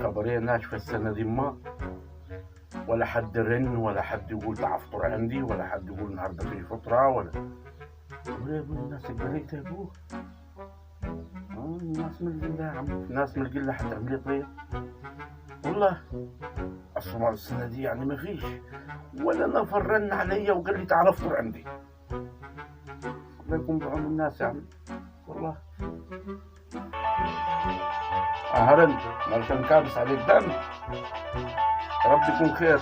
خبرية ناشفة السنة دي ما، ولا حد رن، ولا حد يقول تعال افطر عندي، ولا حد يقول النهارده في فطرة، ولا يا ابوي الناس قبلت يا ابوه. الناس من القلة يا عم، الناس من القلة حتعمل لي طيب والله. اصلا السنة دي يعني ما فيش ولا نفر رن علي وقال لي تعال افطر عندي. الله يكون بعون الناس يا عم والله. هرن ما كان كابس عليه الدم، يا رب يكون خير.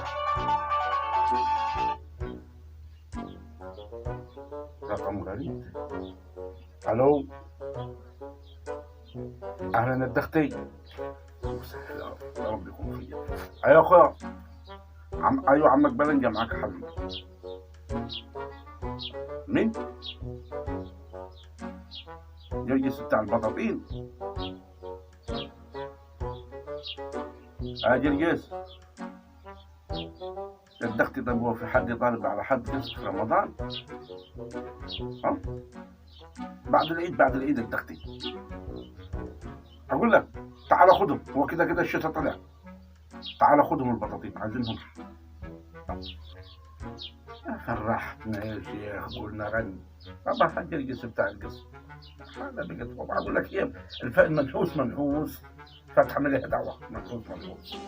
رقم غريب. الو، اهلا الدختي. يا رب يكون خير. ايوه اخويا، ايوه عمك بلنجة معاك يا حبيبي. مين؟ جرجس بتاع البطاطين. جرجس الدختي. طب هو في حد يطالب على حد قسط في رمضان؟ ها؟ بعد العيد الدختي. اقول لك تعال خدهم، هو كده كده الشتاء طلع. تعال خدهم البطاطين عايزينهم. فرحتنا يا شيخ، قلنا رن. طبعا حق القس بتاع القسط هذا بقت وضع. اقول لك ايه، المنحوس منحوس، فتح مليها دعوه منحوس منحوس.